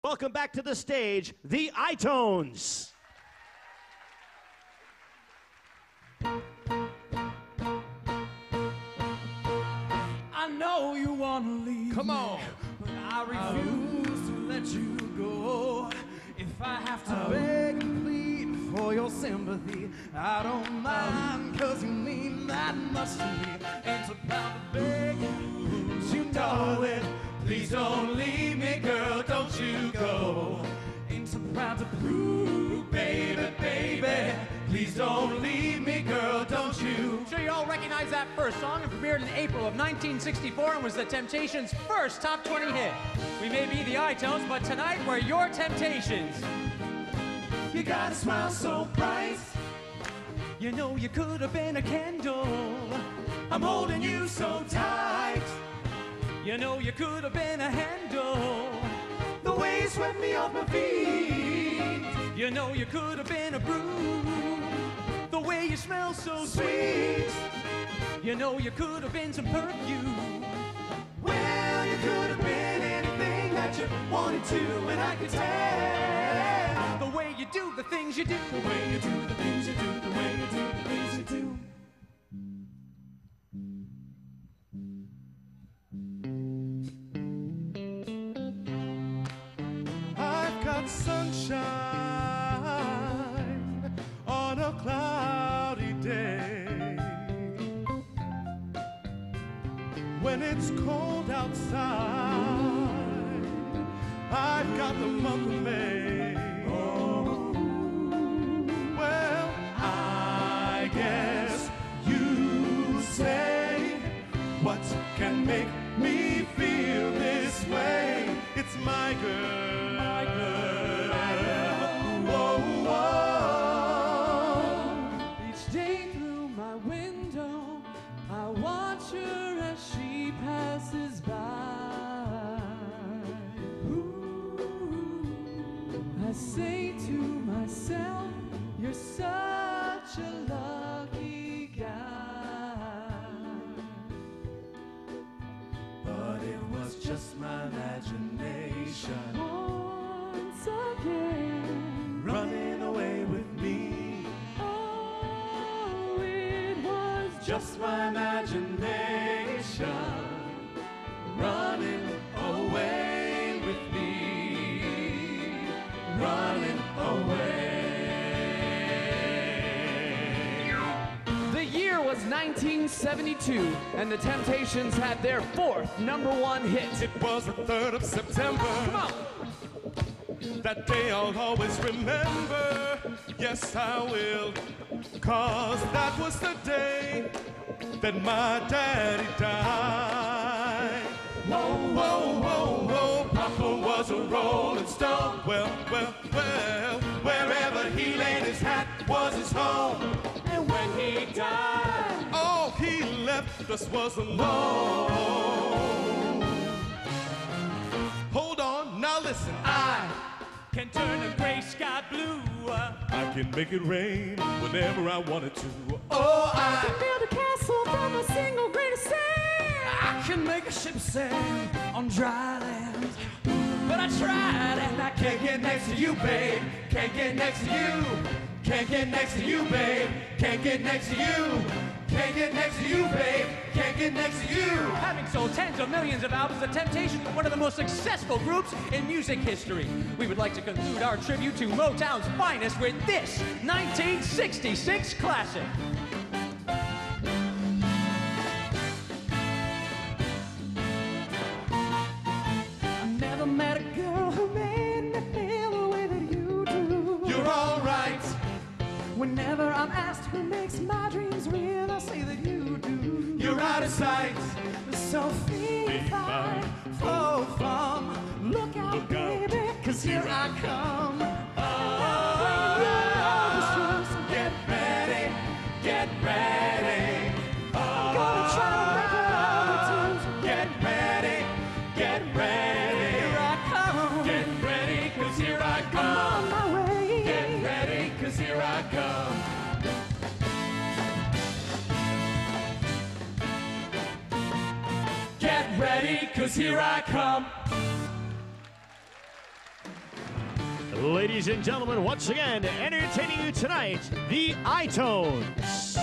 Welcome back to the stage, the ITones. I know you wanna leave. Come on. But I refuse to let you go. If I have to beg and plead for your sympathy, I don't mind, 'cause you mean that much to me. Ain't so proud to beg you, you know it. Please don't leave me, girl, don't you go. Ain't so proud to prove, baby, baby. Please don't leave me, girl, don't you. I'm sure you all recognize that first song. It premiered in April of 1964 and was the Temptations' first top 20 hit. We may be the ITones, but tonight we're your Temptations. You got a smile so bright. You know you could have been a candle. I'm holding you so tight. You know you could have been a handle. The way you swept me off my feet. You know you could have been a broom. The way you smell so Sweet. You know you could have been some perfume. Well, you could have been anything that you wanted to, and I could tell. The way you do the things you do. The way you do the things you do. The way you do the things you do. I've got sunshine on a cloudy day. When it's cold outside, I've got the month of May. Oh, well, I guess you say, what can make me feel this way? It's my girl. My girl. Whoa, whoa. Each day through my window, I watch her as she passes by. Ooh, I say to myself, you're such a lucky guy. But it was just my imagination. Once again, running away with me. Oh, it was just my imagination, running away with me, running away. The year was 1972, and the Temptations had their fourth #1 hit. It was the 3rd of September. Come on. That day I'll always remember. Yes, I will. 'Cause that was the day that my daddy died. Whoa, whoa, whoa, whoa. Papa was a rolling stone. Well, well, well. Wherever he laid his hat was his home. And when he died, All he left us was alone. Hold on, now listen. I can turn a gray sky blue. I can make it rain whenever I wanted to. oh, I Build a castle from a single grain of sand. can make a ship sail on dry land. But I tried and I can't get next to you, babe. Can't get next to you. Can't get next to you, babe. Can't get next to you. Can't get next to you, babe. Can't get next to you. Having sold tens of millions of albums, the Temptations were one of the most successful groups in music history. We would like to conclude our tribute to Motown's finest with this 1966 classic. I never met a girl who made me feel the way that you do. You're all right. Whenever I'm asked who makes my dreams real, I say that you do. You're out of sight. So feel fine, flow from. Look out, Look out, baby, 'cause here I come. Get ready, get ready. Gonna try to make love to you. Get ready, get ready. Here I come. Get ready, 'cause here I I'm come. on my way. Get ready, 'cause here I come. Get ready, 'cause here I come. Ladies and gentlemen, once again, entertaining you tonight, the ITones.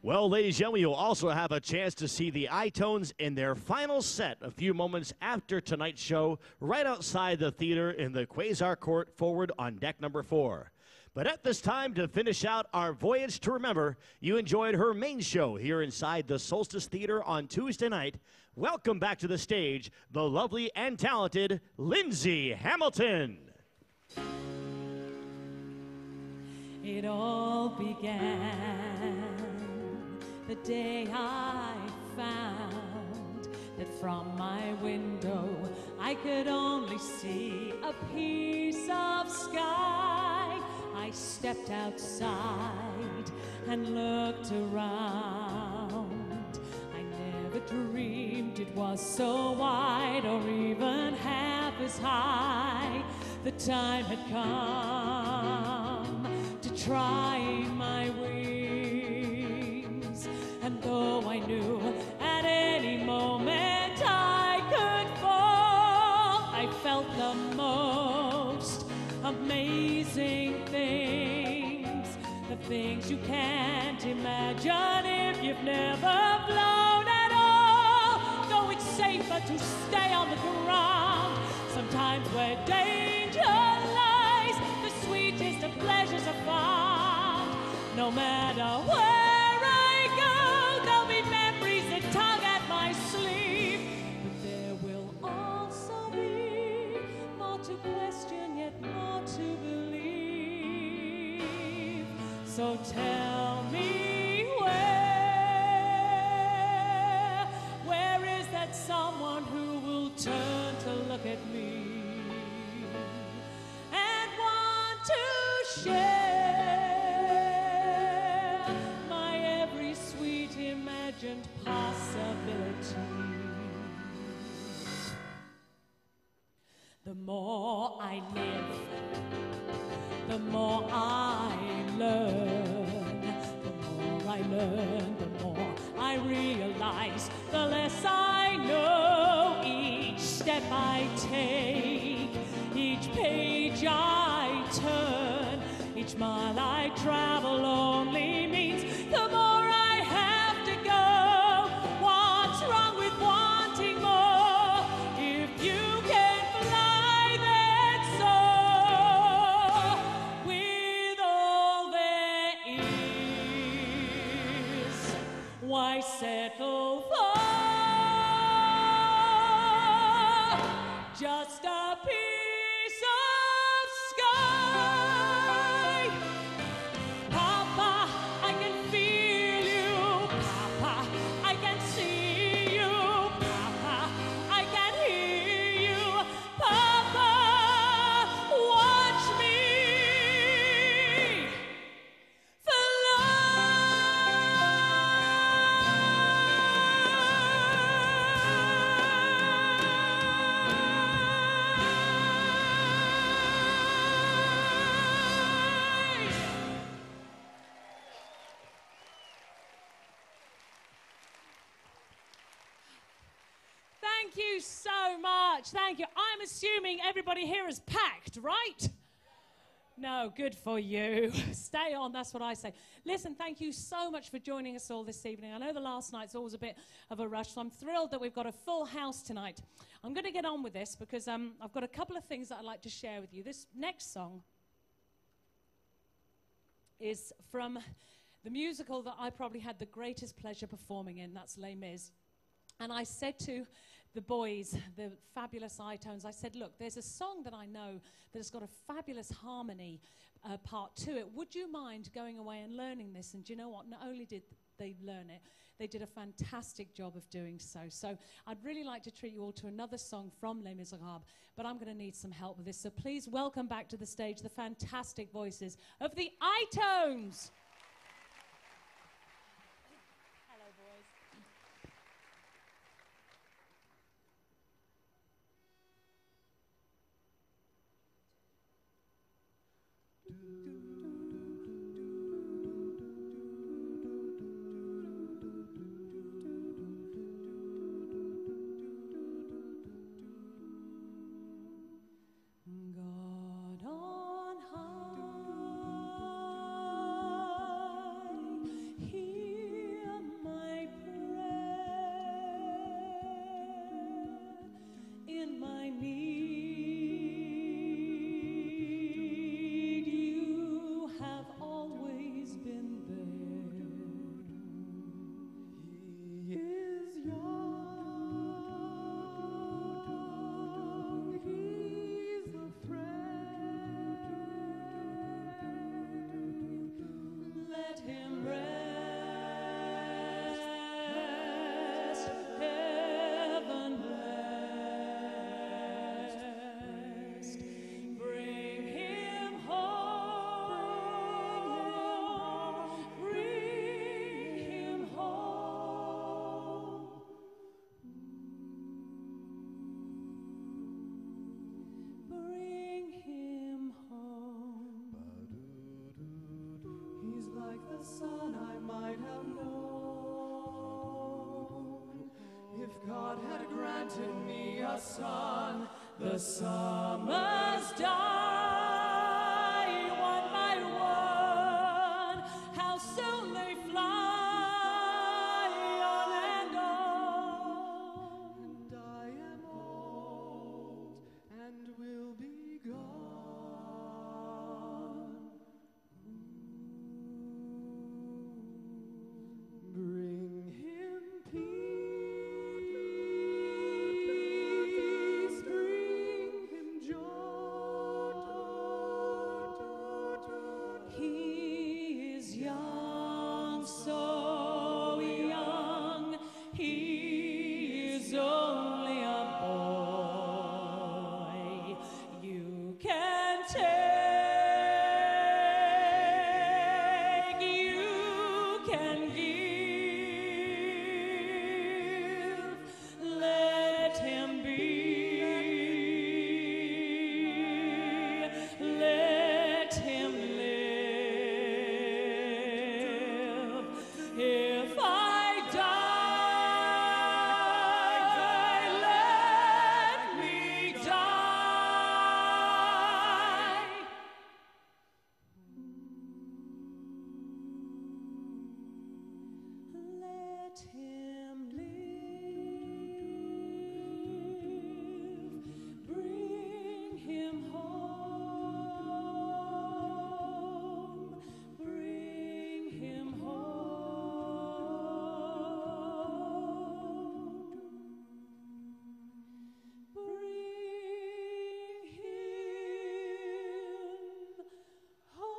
Well, ladies and gentlemen, you'll also have a chance to see the ITones in their final set a few moments after tonight's show, right outside the theater in the Quasar Court forward on deck number 4. But at this time, to finish out our voyage to remember, you enjoyed her main show here inside the Solstice Theater on Tuesday night. Welcome back to the stage, the lovely and talented Lindsay Hamilton. It all began the day I found that from my window I could only see a piece of sky. I stepped outside and looked around. I never dreamed it was so wide or even half as high. The time had come to try my wings, and though I knew at any moment I could fall, I felt the most amazing things, the things you can't imagine if you've never flown at all. Though it's safer to stay on the ground, sometimes where danger lies, the sweetest of pleasures are found. No matter where I go, there'll be memories that tug at my sleeve, but there will also be more to question, yet more to believe. So tell me where is that someone who will turn to look at me and want to share my every sweet imagined possibility? The more I live, the more I learn. The more I learn, the more I realize, the less I know. Each step I take, each page I turn, each mile I travel only means the more I have to go. What's wrong with wanting more? If you can fly, then soar with all there is. Why settle for just a piece of sky? Papa, I can feel you. Papa, I can see you. Papa, I can hear you. Papa, watch me Thank you so much. Thank you. I'm assuming everybody here is packed, right? No, good for you. Stay on, that's what I say. Listen, thank you so much for joining us all this evening. I know the last night's always a bit of a rush, so I'm thrilled that we've got a full house tonight. I'm going to get on with this because I've got a couple of things that I'd like to share with you. This next song is from the musical that I probably had the greatest pleasure performing in. That's Les Mis. And I said to the boys, the fabulous ITones, I said, look, there's a song that I know that has got a fabulous harmony part to it. Would you mind going away and learning this? And do you know what? Not only did they learn it, they did a fantastic job of doing so. So I'd really like to treat you all to another song from Les Miserables, but I'm going to need some help with this. So please welcome back to the stage the fantastic voices of the ITones. Hello, boys. God had granted me a son, the summers die one by one. How soon they fly on and on. And I am old and will be gone. Bring him peace, bring him joy. He is young, so young. He is only a boy. You can take, you can give. Let him be. Let him live. If I die, let me die. Let him live. Bring him home. Bring him home. Bring him home.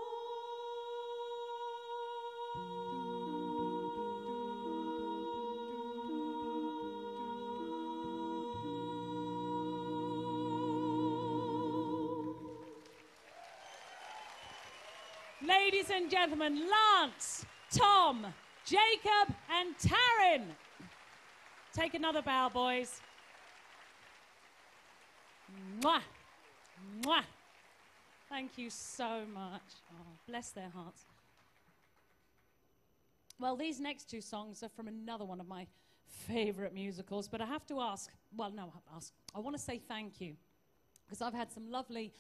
Ladies and gentlemen, Lance, Tom, Jacob, and Taryn. Take another bow, boys. Mwah. Mwah. Thank you so much. Oh, bless their hearts. Well, these next two songs are from another one of my favorite musicals, but I have to ask, well, no, I want to say thank you, because I've had some lovely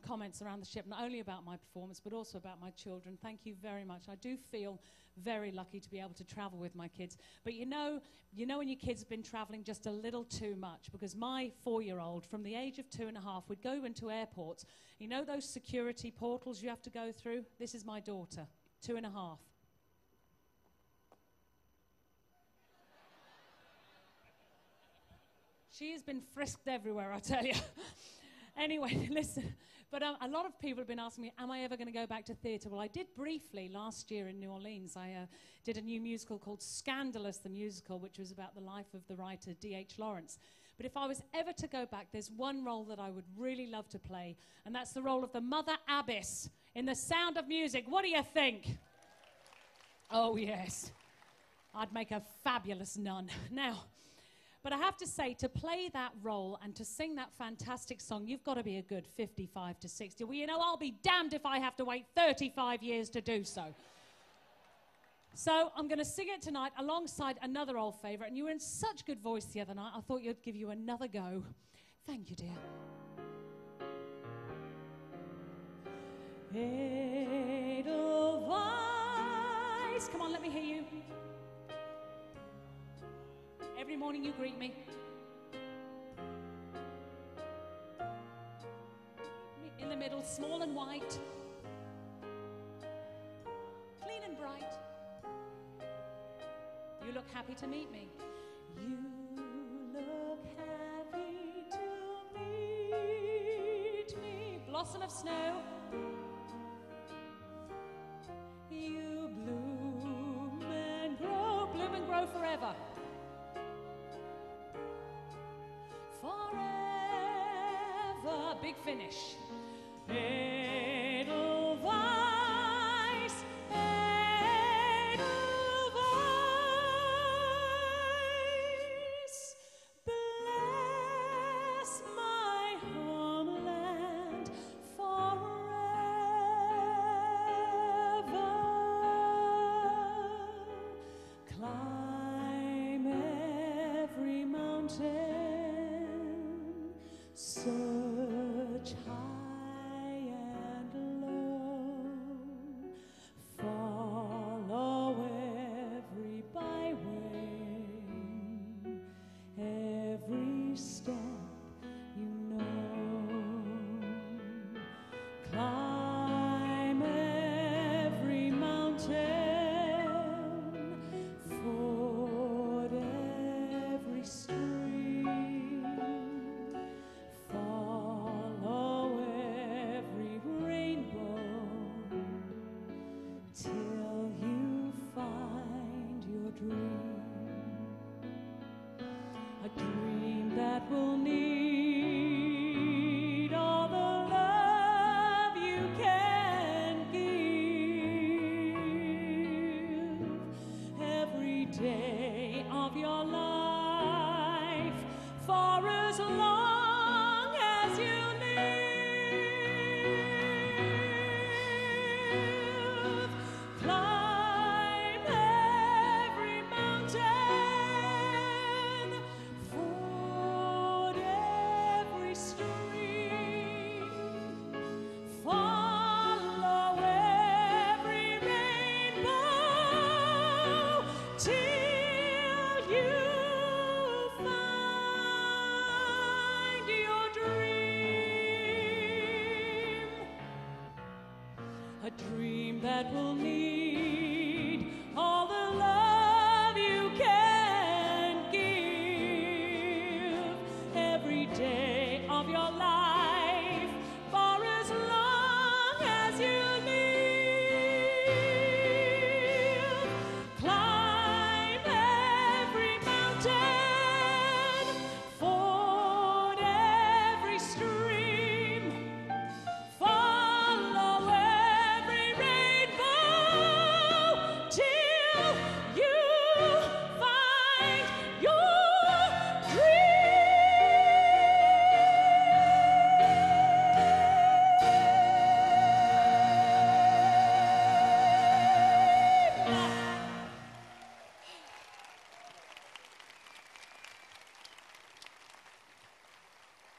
comments around the ship, not only about my performance, but also about my children. Thank you very much. I do feel very lucky to be able to travel with my kids. But you know when your kids have been traveling just a little too much, because my 4-year-old, from the age of 2.5, would go into airports. You know those security portals you have to go through? This is my daughter, 2.5. She has been frisked everywhere, I tell you. Anyway, listen, but a lot of people have been asking me, am I ever going to go back to theatre? Well, I did briefly last year in New Orleans. I did a new musical called Scandalous the Musical, which was about the life of the writer D.H. Lawrence. But if I was ever to go back, there's one role that I would really love to play, and that's the role of the Mother Abbess in The Sound of Music. What do you think? Oh, yes. I'd make a fabulous nun. Now, but I have to say, to play that role and to sing that fantastic song, you've got to be a good 55 to 60. Well, you know, I'll be damned if I have to wait 35 years to do so. So I'm going to sing it tonight alongside another old favourite. And you were in such good voice the other night, I thought you'd give you another go. Thank you, dear. Edelweiss. Come on, let me hear you. Every morning you greet me. In the middle, small and white. Clean and bright. You look happy to meet me. You look happy to meet me. Blossom of snow. You bloom and grow forever. Forever, big finish. Edelweiss, Edelweiss, bless my homeland forever. Climb every mountain. mountain, search high and low, follow every byway, every step you know, climb every mountain, ford every stream, follow every rainbow, till you find your dream, a dream that will need all the love you can give every day of your life, for as long as you live. Climb every mountain, ford every stream, follow every rainbow, till you find your dream, a dream that will need all the love you can give every day of your life, for as long as you live. Climb every mountain, ford every stream, follow every rainbow, till you find your dream.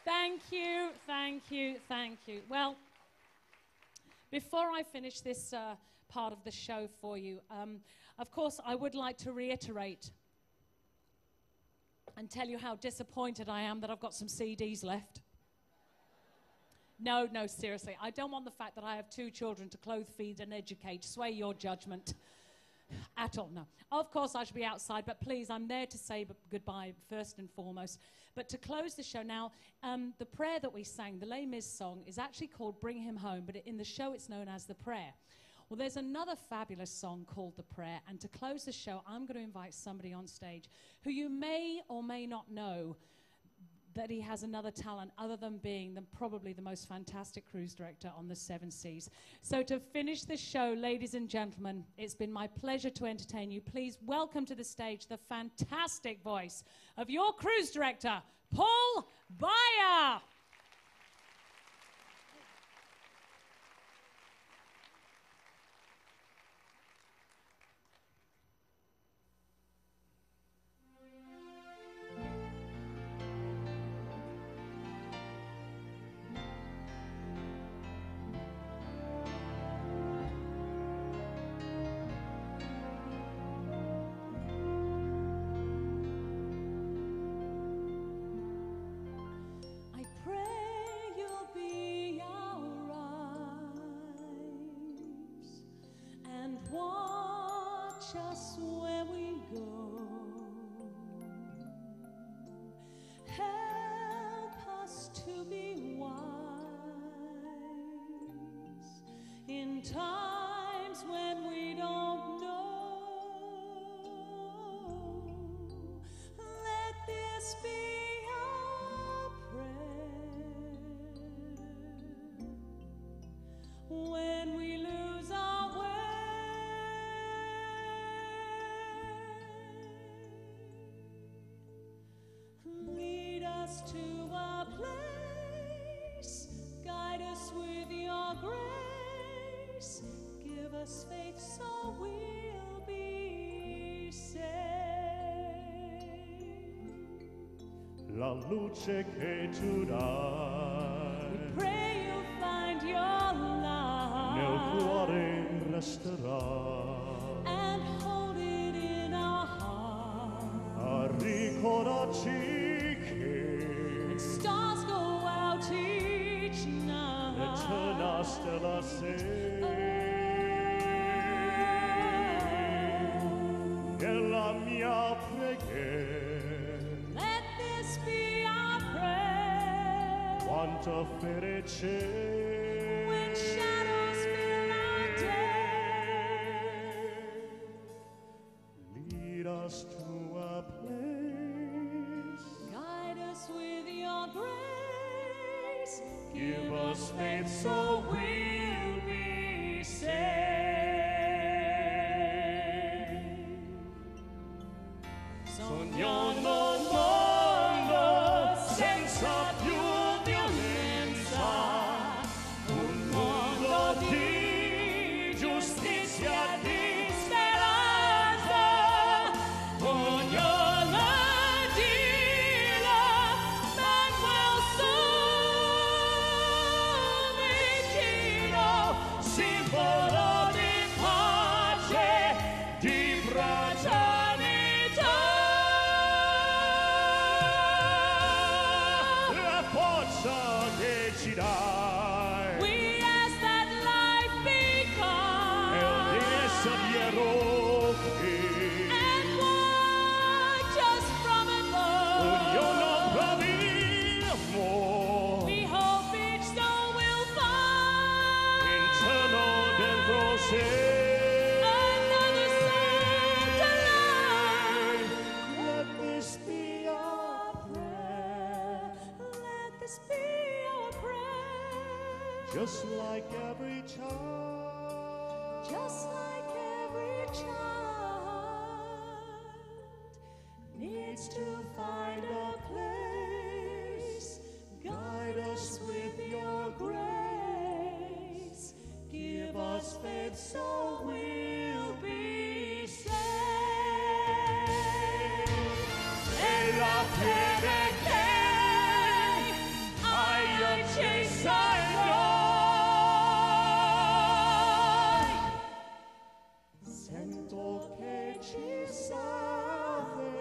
Thank you, thank you, thank you. Well, before I finish this part of the show for you, of course, I would like to reiterate and tell you how disappointed I am that I've got some CDs left. No, seriously. I don't want the fact that I have 2 children to clothe, feed, and educate sway your judgment at all. No. Of course, I should be outside, but please, I'm there to say goodbye first and foremost. But to close the show now, the prayer that we sang, the Les Mis song, is actually called Bring Him Home, but in the show it's known as The Prayer. Well, there's another fabulous song called The Prayer, and to close the show, I'm going to invite somebody on stage who you may or may not know that he has another talent other than being probably the most fantastic cruise director on the 7 seas. So to finish the show, ladies and gentlemen, it's been my pleasure to entertain you. Please welcome to the stage the fantastic voice of your cruise director, Paul Beyer. Just where we go, help us to be wise in times when we don't know. Let this be our prayer when we lose our way. Lead us to a place, guide us with your grace, give us faith so we'll be saved. la luce che tu dai. Pray you'll find your Nel light cuore resterà. and hold it in our heart. A ricordarci che Stars go out each night. l'eterna stella sei. Nella mia preghiera Let this be our prayer. quanta fede c'è. When shadows fill our day, Lead us to a place. guide us with your grace. Give us faith so we'll be saved. Sogniamo un mondo senza più violenza, un mondo di giustizia, di Speranza, ognuno di love, man will soon vicino, simbolo di pace, di fraternità. La forza che ci dai we ask that life è become di essere eroe. and one just from above. Io non proviamo We hope each soul will find interno dentro sé. another soul to love. Let this be our Prayer, let this be our prayer. just like every child. Just like every child needs to find a place, guide us with your grace. Give us faith so we'll be saved. E la fede che hai accesa in noi. Sento che ci serve.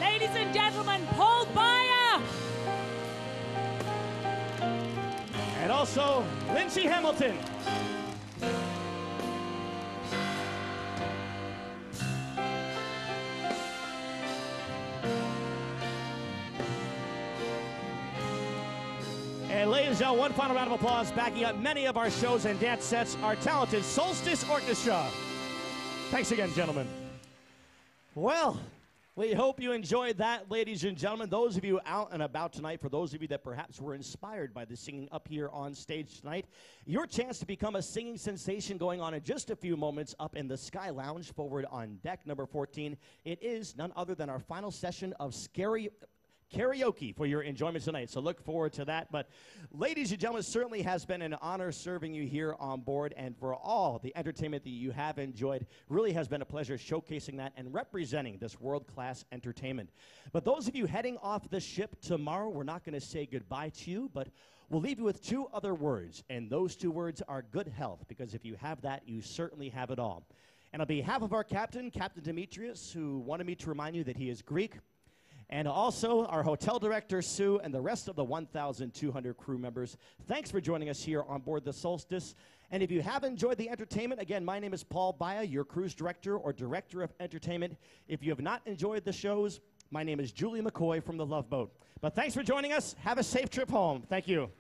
Ladies and gentlemen, Paul Beyer. And also, Lindsay Hamilton. And ladies and gentlemen, one final round of applause backing up many of our shows and dance sets, our talented Solstice Orchestra. Thanks again, gentlemen. Well, we hope you enjoyed that, ladies and gentlemen. Those of you out and about tonight, for those of you that perhaps were inspired by the singing up here on stage tonight, your chance to become a singing sensation going on in just a few moments up in the Sky Lounge forward on deck number 14. It is none other than our final session of karaoke for your enjoyment tonight. So look forward to that. But ladies and gentlemen, it certainly has been an honor serving you here on board, and for all the entertainment that you have enjoyed, really has been a pleasure showcasing that and representing this world-class entertainment. But those of you heading off the ship tomorrow, we're not going to say goodbye to you, but we'll leave you with two other words, and those two words are good health, because if you have that, you certainly have it all. And on behalf of our captain, Captain Demetrius, who wanted me to remind you that he is Greek, and also our hotel director, Sue, and the rest of the 1,200 crew members, thanks for joining us here on board the Solstice. And if you have enjoyed the entertainment, again, my name is Paul Baya, your cruise director or director of entertainment. If you have not enjoyed the shows, my name is Julie McCoy from the Love Boat. But thanks for joining us. Have a safe trip home. Thank you.